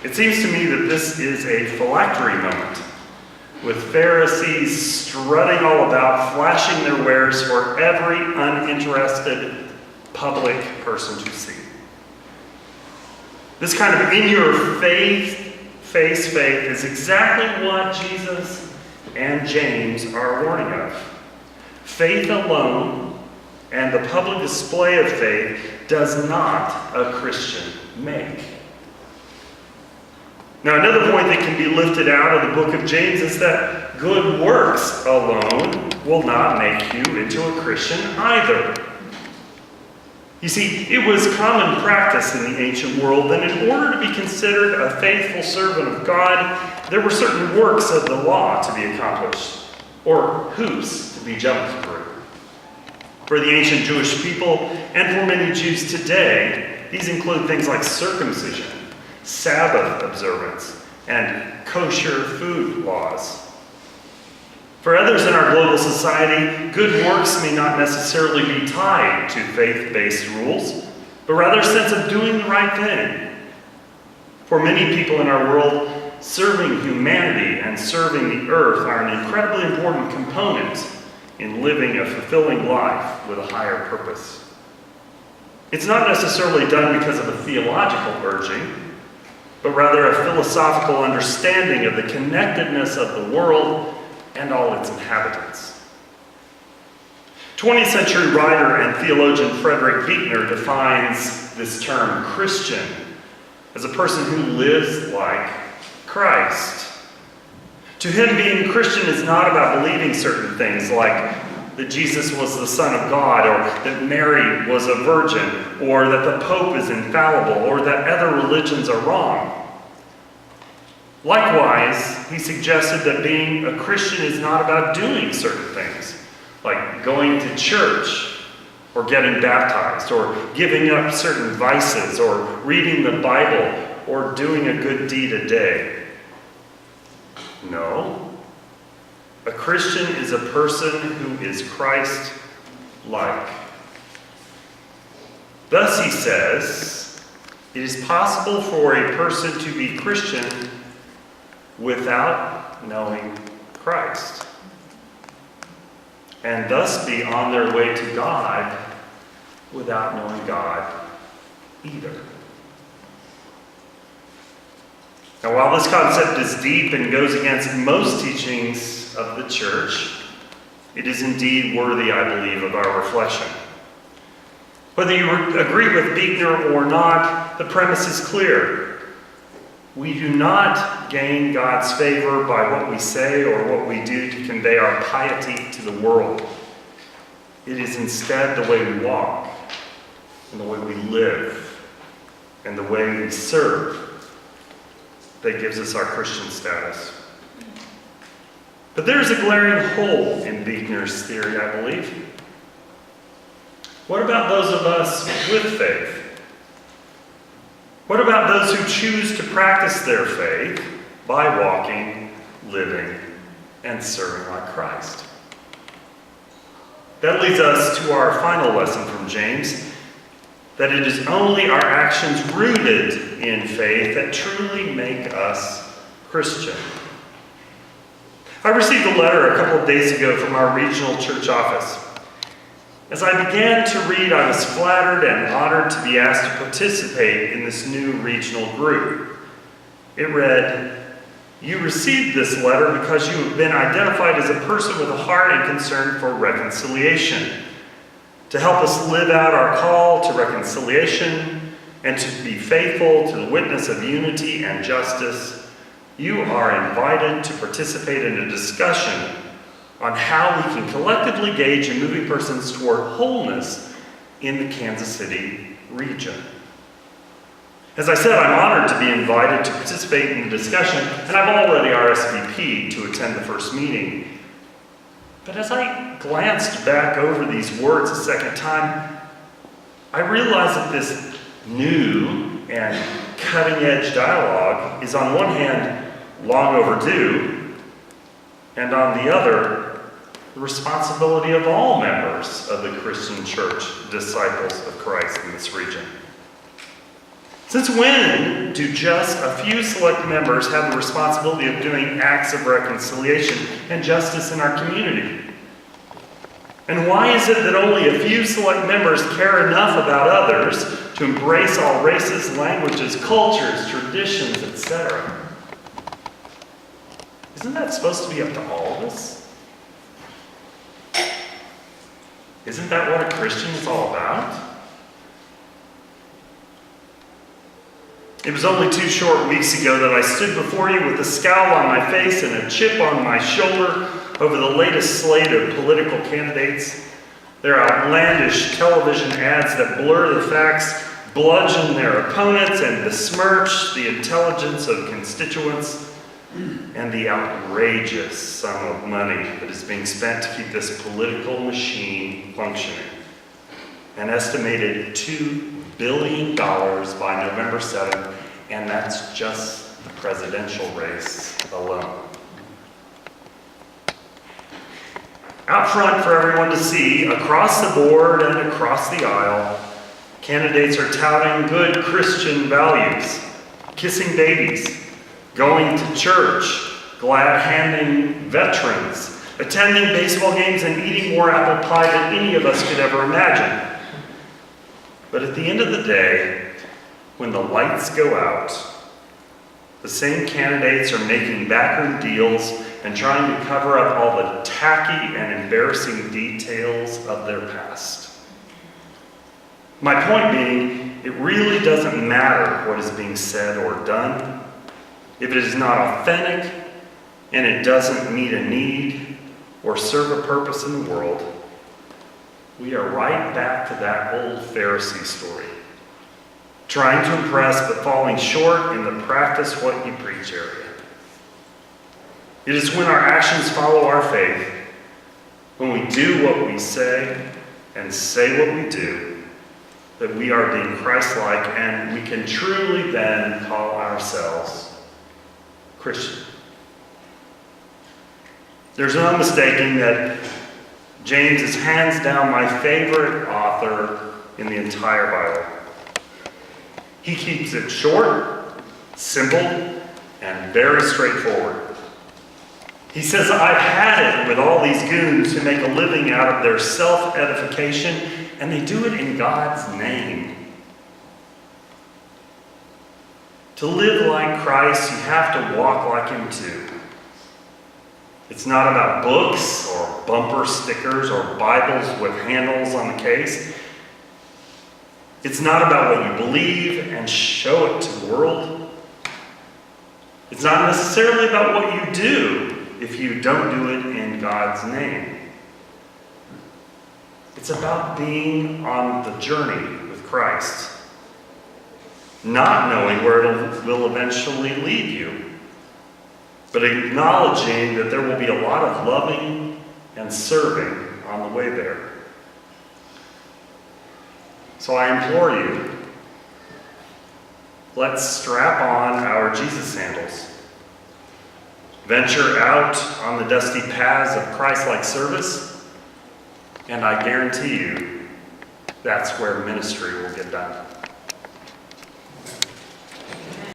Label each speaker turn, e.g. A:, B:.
A: It seems to me that this is a phylactery moment, with Pharisees strutting all about, flashing their wares for every uninterested public person to see. This kind of in-your-face faith is exactly what Jesus and James are warning of. Faith alone and the public display of faith does not a Christian make. Now, another point that can be lifted out of the book of James is that good works alone will not make you into a Christian either. You see, it was common practice in the ancient world that in order to be considered a faithful servant of God, there were certain works of the law to be accomplished, or hoops to be jumped through. For the ancient Jewish people, and for many Jews today, these include things like circumcision, Sabbath observance, and kosher food laws. For others in our global society, good works may not necessarily be tied to faith-based rules, but rather a sense of doing the right thing. For many people in our world, serving humanity and serving the earth are an incredibly important component in living a fulfilling life with a higher purpose. It's not necessarily done because of a theological urging, but rather a philosophical understanding of the connectedness of the world and all its inhabitants. 20th century writer and theologian Frederick Buechner defines this term Christian as a person who lives like Christ. To him, being Christian is not about believing certain things like that Jesus was the Son of God, or that Mary was a virgin, or that the Pope is infallible, or that other religions are wrong. Likewise, he suggested that being a Christian is not about doing certain things, like going to church, or getting baptized, or giving up certain vices, or reading the Bible, or doing a good deed a day. No. A Christian is a person who is Christ-like. Thus, he says, it is possible for a person to be Christian without knowing Christ, and thus be on their way to God without knowing God either. Now, while this concept is deep and goes against most teachings of the church, it is indeed worthy, I believe, of our reflection. Whether you agree with Buechner or not, the premise is clear. We do not gain God's favor by what we say or what we do to convey our piety to the world. It is instead the way we walk, and the way we live, and the way we serve that gives us our Christian status. But there's a glaring hole in Buechner's theory, I believe. What about those of us with faith? What about those who choose to practice their faith by walking, living, and serving like Christ? That leads us to our final lesson from James, that it is only our actions rooted in faith that truly make us Christian. I received a letter a couple of days ago from our regional church office. As I began to read, I was flattered and honored to be asked to participate in this new regional group. It read, "You received this letter because you have been identified as a person with a heart and concern for reconciliation. To help us live out our call to reconciliation and to be faithful to the witness of unity and justice, you are invited to participate in a discussion on how we can collectively gauge in moving persons toward wholeness in the Kansas City region." As I said, I'm honored to be invited to participate in the discussion, and I've already RSVP'd to attend the first meeting. But as I glanced back over these words a second time, I realized that this new and cutting-edge dialogue is on one hand long overdue, and on the other, the responsibility of all members of the Christian church, disciples of Christ in this region. Since when do just a few select members have the responsibility of doing acts of reconciliation and justice in our community? And why is it that only a few select members care enough about others to embrace all races, languages, cultures, traditions, etc.? Isn't that supposed to be up to all of us? Isn't that what a Christian is all about? It was only 2 short weeks ago that I stood before you with a scowl on my face and a chip on my shoulder over the latest slate of political candidates, their outlandish television ads that blur the facts, bludgeon their opponents, and besmirch the intelligence of constituents, and the outrageous sum of money that is being spent to keep this political machine functioning. An estimated $2 billion by November 7th, and that's just the presidential race alone. Out front for everyone to see, across the board and across the aisle, candidates are touting good Christian values, kissing babies, going to church, glad-handing veterans, attending baseball games, and eating more apple pie than any of us could ever imagine. But at the end of the day, when the lights go out, the same candidates are making backroom deals and trying to cover up all the tacky and embarrassing details of their past. My point being, it really doesn't matter what is being said or done. If it is not authentic and it doesn't meet a need or serve a purpose in the world, we are right back to that old Pharisee story. Trying to impress but falling short in the practice what you preach area. It is when our actions follow our faith, when we do what we say and say what we do, that we are being Christ-like, and we can truly then call ourselves Christian. There's no mistaking that James is hands down my favorite author in the entire Bible. He keeps it short, simple, and very straightforward. He says, I've had it with all these goons who make a living out of their self-edification, and they do it in God's name. To live like Christ, you have to walk like Him too. It's not about books or bumper stickers or Bibles with handles on the case. It's not about what you believe and show it to the world. It's not necessarily about what you do if you don't do it in God's name. It's about being on the journey with Christ, not knowing where it will eventually lead you, but acknowledging that there will be a lot of loving and serving on the way there. So I implore you, let's strap on our Jesus sandals, venture out on the dusty paths of Christ-like service, and I guarantee you that's where ministry will get done.